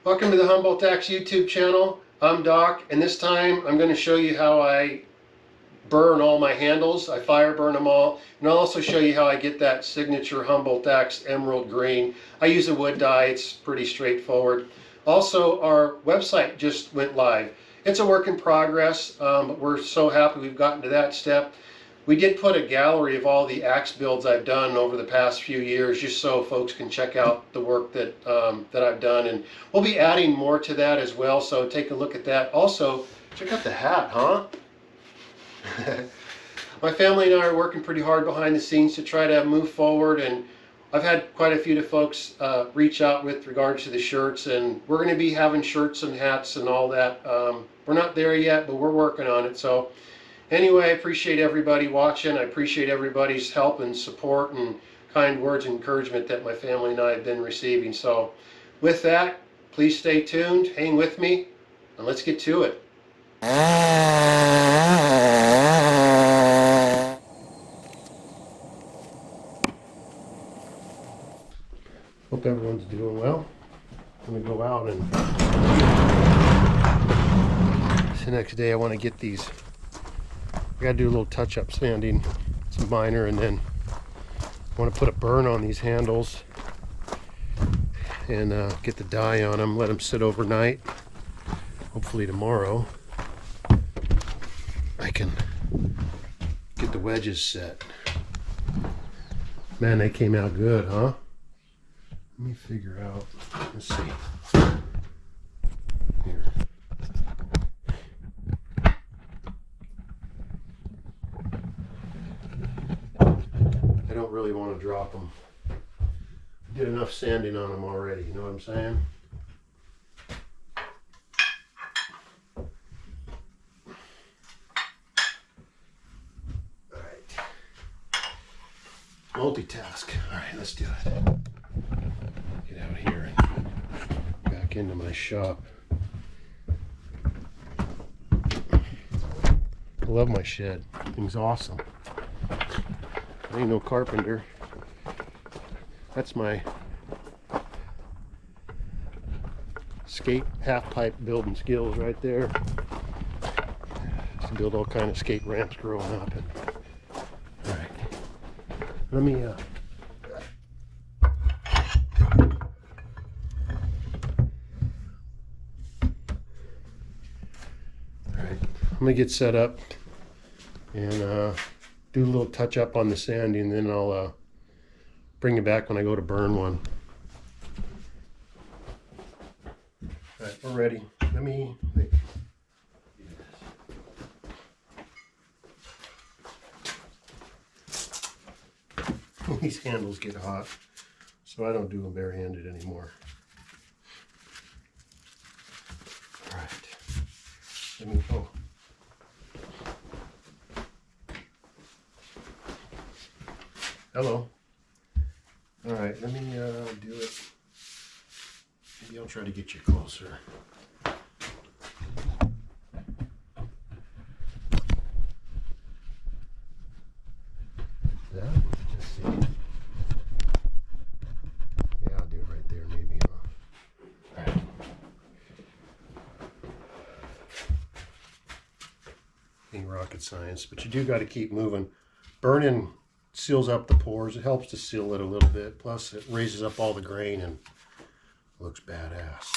Welcome to the Humboldt Axe YouTube channel. I'm Doc, and this time I'm going to show you how I burn all my handles. I fire burn them all, and I'll also show you how I get that signature Humboldt Axe emerald green. I use a wood dye. It's pretty straightforward. Also, our website just went live. It's a work in progress, but we're so happy we've gotten to that step. We did put a gallery of all the axe builds I've done over the past few years, just so folks can check out the work that I've done, and we'll be adding more to that as well. So take a look at that. Also, check out the hat, huh? My family and I are working pretty hard behind the scenes to try to move forward, and I've had quite a few folks reach out with regards to the shirts, and we're going to be having shirts and hats and all that. We're not there yet, but we're working on it. So anyway, I appreciate everybody watching. I appreciate everybody's help and support and kind words and encouragement that my family and I have been receiving. So with that, please stay tuned, hang with me, and let's get to it. Hope everyone's doing well. I'm going to go out, and it's the next day. I want to get these. I got to do a little touch-up sanding, some minor, and then I want to put a burn on these handles and get the dye on them, let them sit overnight. Hopefully tomorrow I can get the wedges set. Man, they came out good, huh? Let me figure out, let's see. Here. I don't really want to drop them. I did enough sanding on them already, you know what I'm saying? Alright. Multitask. Alright, let's do it. Get out here and back into my shop. I love my shed. Thing's awesome. I ain't no carpenter. That's my skate half pipe building skills right there. Used to build all kind of skate ramps growing up. And, all right, let me I'm gonna get set up and do a little touch up on the sanding, and then I'll bring it back when I go to burn one. All right, we're ready. Let me wait. These handles get hot, so I don't do them barehanded anymore. All right, let me go. Hello. All right, let me do it. Maybe I'll try to get you closer. That? Just see. Yeah, I'll do it right there, maybe. All right. Ain't rocket science, but you do got to keep moving. Burning seals up the pores. It helps to seal it a little bit. Plus, it raises up all the grain and looks badass.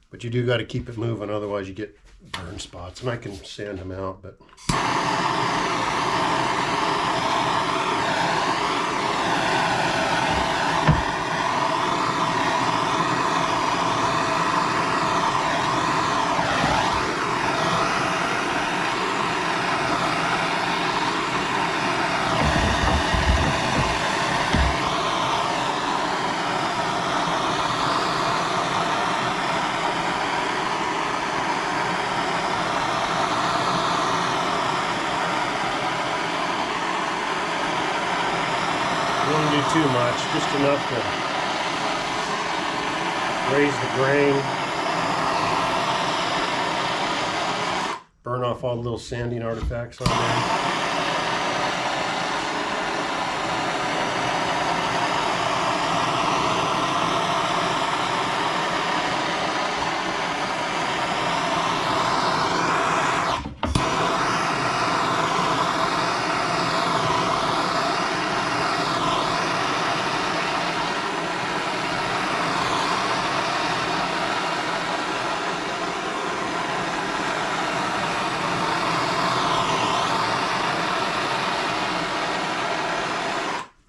But you do got to keep it moving, otherwise you get burn spots. And I can sand them out, but don't do too much, just enough to raise the grain, burn off all the little sanding artifacts on there.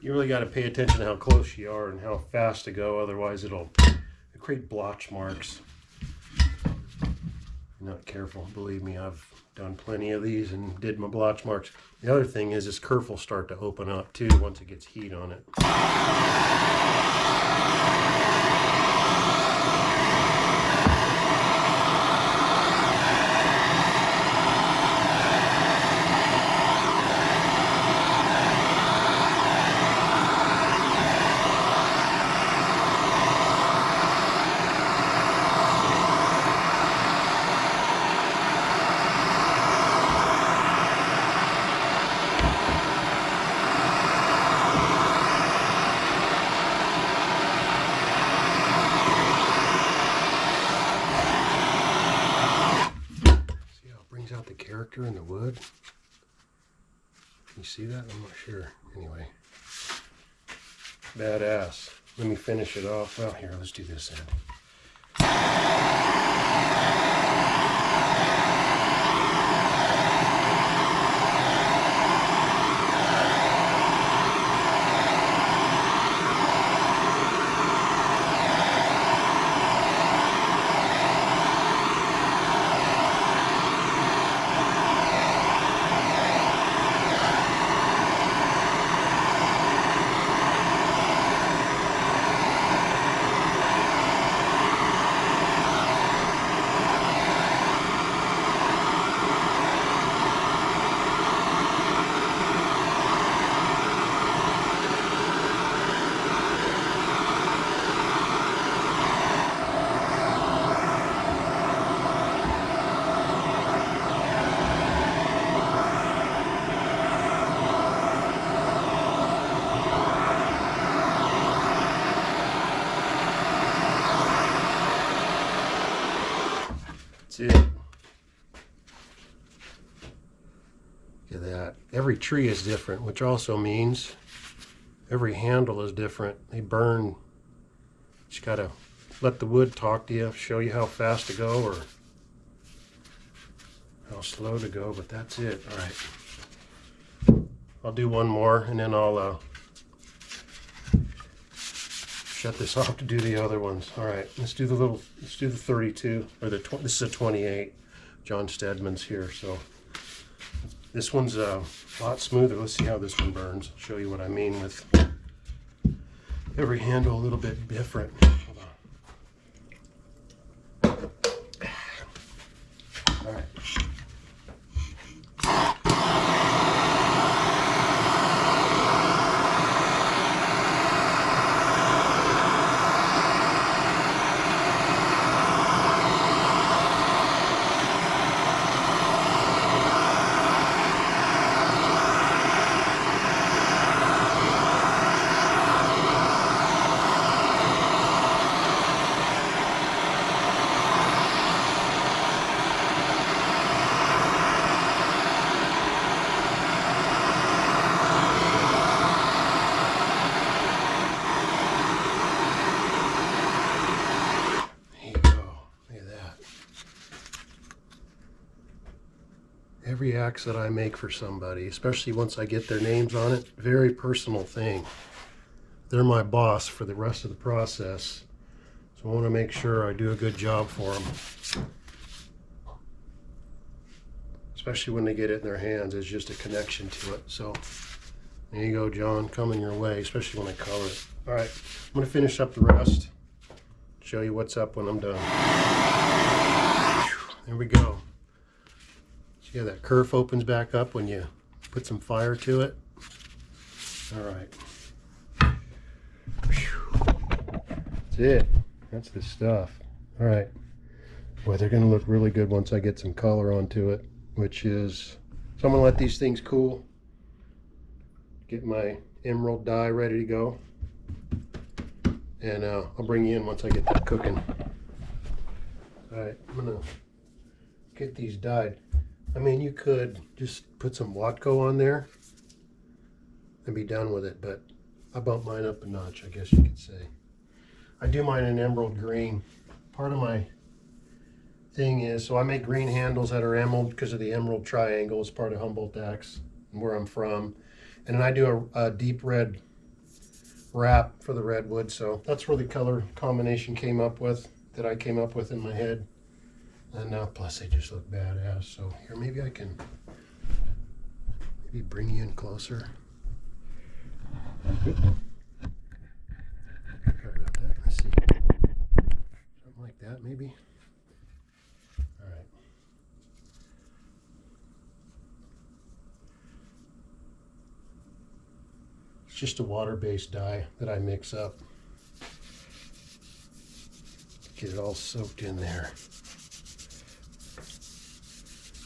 You really got to pay attention to how close you are and how fast to go, otherwise it'll create blotch marks. You're not careful, believe me, I've done plenty of these and did my blotch marks. The other thing is this kerf will start to open up too once it gets heat on it. Out the character in the wood. Can you see that? I'm not sure. Anyway, badass. Let me finish it off. Well, here, let's do this end. That's it. Look at that. Every tree is different, which also means every handle is different. They burn. Just gotta let the wood talk to you, show you how fast to go or how slow to go, but that's it. All right. I'll do one more and then I'll shut this off to do the other ones. All right, let's do the 32, or this is a 28. John Stedman's here, so this one's a lot smoother. Let's see how this one burns. I'll show you what I mean with every handle a little bit different. Hold on. All right. Every axe that I make for somebody, especially once I get their names on it, very personal thing. They're my boss for the rest of the process, so I want to make sure I do a good job for them. Especially when they get it in their hands, it's just a connection to it. So there you go, John, coming your way, especially when I color it. All right, I'm going to finish up the rest, show you what's up when I'm done. There we go. Yeah, that kerf opens back up when you put some fire to it. All right. That's it. That's the stuff. All right. Boy, they're going to look really good once I get some color onto it, which is, so I'm going to let these things cool. Get my emerald dye ready to go. And I'll bring you in once I get that cooking. All right, I'm going to get these dyed. I mean, you could just put some Watco on there and be done with it, but I bumped mine up a notch, I guess you could say. I do mine in emerald green. Part of my thing is, so I make green handles that are emerald because of the emerald triangle. It's part of Humboldt Axe, where I'm from. And then I do a deep red wrap for the redwood. So that's where the color combination came up with, that I came up with in my head. And plus they just look badass. So here, maybe I can maybe bring you in closer. Sorry about that. Let's see. Something like that, maybe. All right. It's just a water-based dye that I mix up. Get it all soaked in there.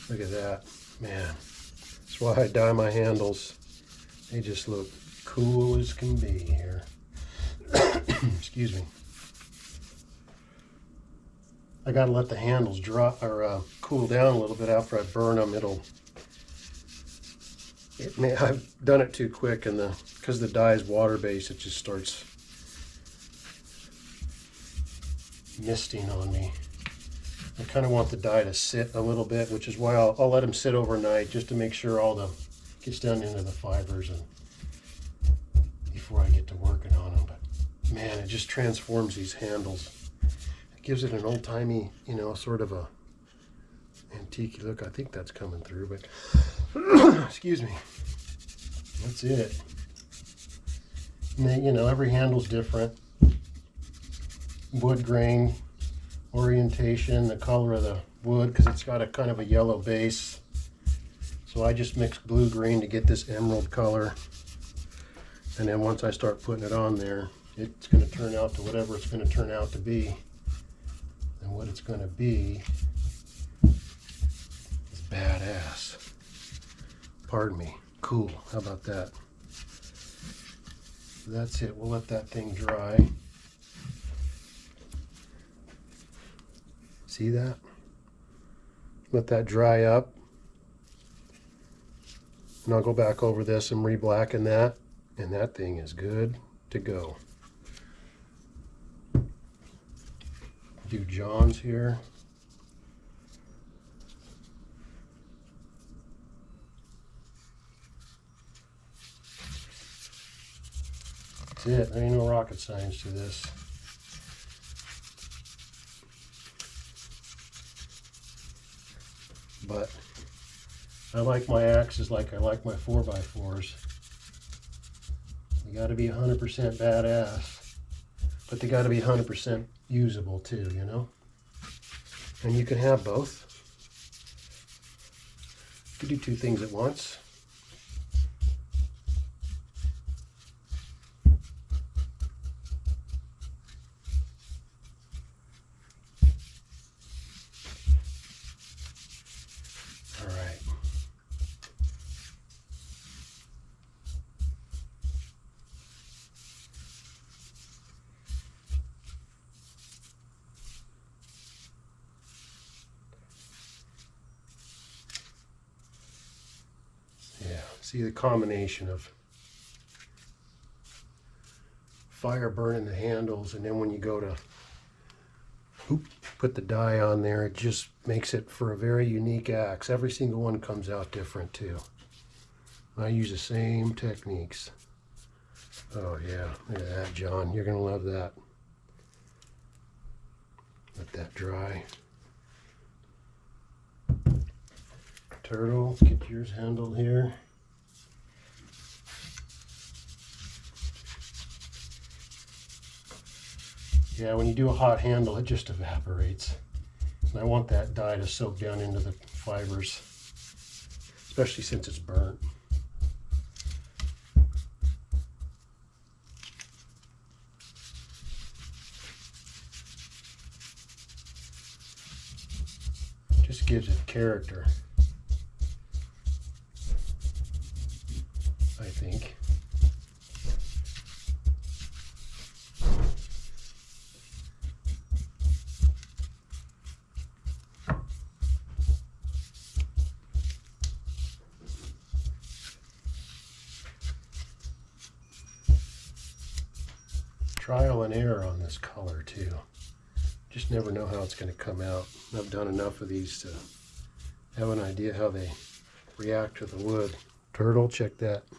Look at that, man. That's why I dye my handles. They just look cool as can be here. Excuse me. I gotta let the handles dry or cool down a little bit after I burn them. I've done it too quick, and because the dye is water based, it just starts misting on me. I kind of want the dye to sit a little bit, which is why I'll let them sit overnight just to make sure all the gets down into the fibers and before I get to working on them. But man, it just transforms these handles. It gives it an old-timey, sort of a antique look. I think that's coming through, but excuse me. That's it. And then, every handle's different. Wood grain, orientation, the color of the wood, because it's got a kind of a yellow base. So I just mixed blue green to get this emerald color. And then once I start putting it on there, it's going to turn out to whatever it's going to turn out to be. And what it's going to be is badass. Pardon me. Cool. How about that? So that's it. We'll let that thing dry. See that? Let that dry up. And I'll go back over this and re-blacken that. And that thing is good to go. Do John's here. That's it. There ain't no rocket science to this. But I like my axes like I like my 4x4s. You got to be 100% badass, but they got to be 100% usable too, And you can have both. You can do two things at once. All right. See the combination of fire burning the handles, and then when you go to put the dye on there, it just makes it for a very unique axe. Every single one comes out different too. I use the same techniques. Oh yeah, look at that, John. You're gonna love that. Let that dry. Turtle, get yours handled here. Yeah, when you do a hot handle, it just evaporates. And I want that dye to soak down into the fibers, especially since it's burnt. Just gives it character, I think. Trial and error on this color too. Just never know how it's going to come out. I've done enough of these to have an idea how they react to the wood. Turtle, check that. You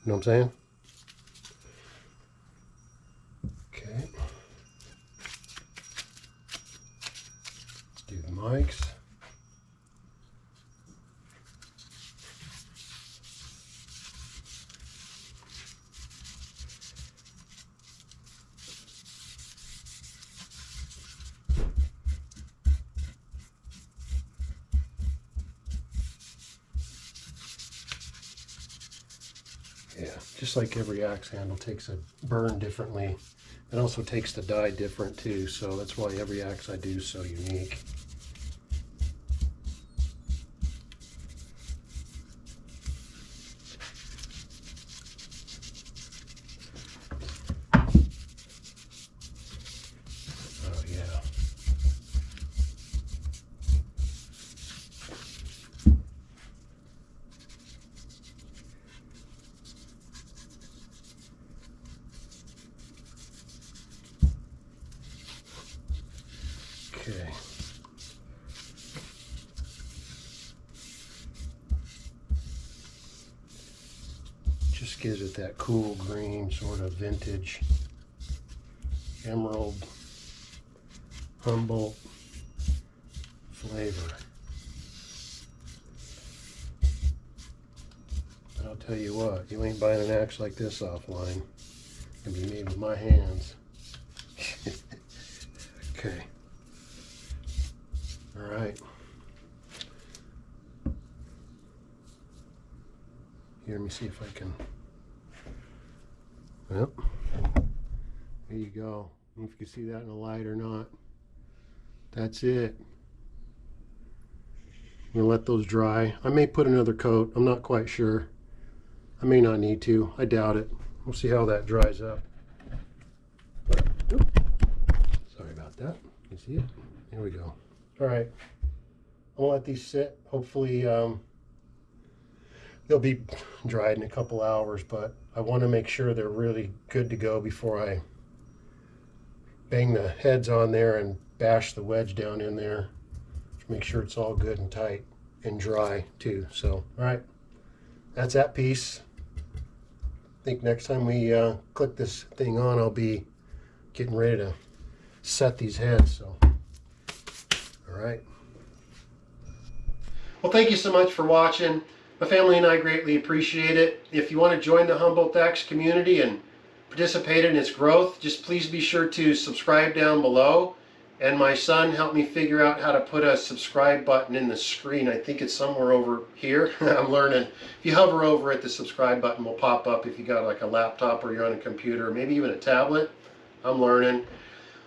know what I'm saying? Okay. Let's do the mics. Yeah, just like every axe handle takes a burn differently. It also takes the die different too, so that's why every axe I do is so unique. Oh yeah. Okay. Just gives it that cool green, sort of vintage, emerald, Humboldt flavor. But I'll tell you what, you ain't buying an axe like this offline. It's gonna be made with my hands. Okay. All right. Here, let me see if I can. Well, there you go. I don't know if you can see that in the light or not. That's it. I'm gonna let those dry. I may put another coat. I'm not quite sure. I may not need to. I doubt it. We'll see how that dries up. Oop. Sorry about that. You see it? Here we go. All right. I'm gonna let these sit. Hopefully they'll be dried in a couple hours, but I want to make sure they're really good to go before I bang the heads on there and bash the wedge down in there. Just make sure it's all good and tight and dry too. So, all right, that's that piece. I think next time we click this thing on, I'll be getting ready to set these heads. So, all right. Well, thank you so much for watching. My family and I greatly appreciate it. If you want to join the Humboldt Axe community and participate in its growth, just please be sure to subscribe down below. And my son helped me figure out how to put a subscribe button in the screen. I think it's somewhere over here. I'm learning. If you hover over it, the subscribe button will pop up if you got like a laptop or you're on a computer, maybe even a tablet. I'm learning.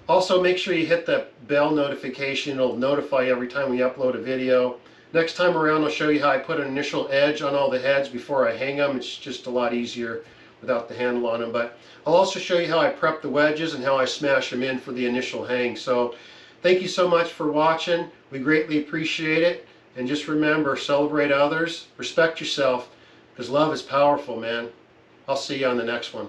Also, make sure you hit the bell notification. It'll notify you every time we upload a video. Next time around, I'll show you how I put an initial edge on all the heads before I hang them. It's just a lot easier without the handle on them. But I'll also show you how I prep the wedges and how I smash them in for the initial hang. So thank you so much for watching. We greatly appreciate it. And just remember, celebrate others, respect yourself, because love is powerful, man. I'll see you on the next one.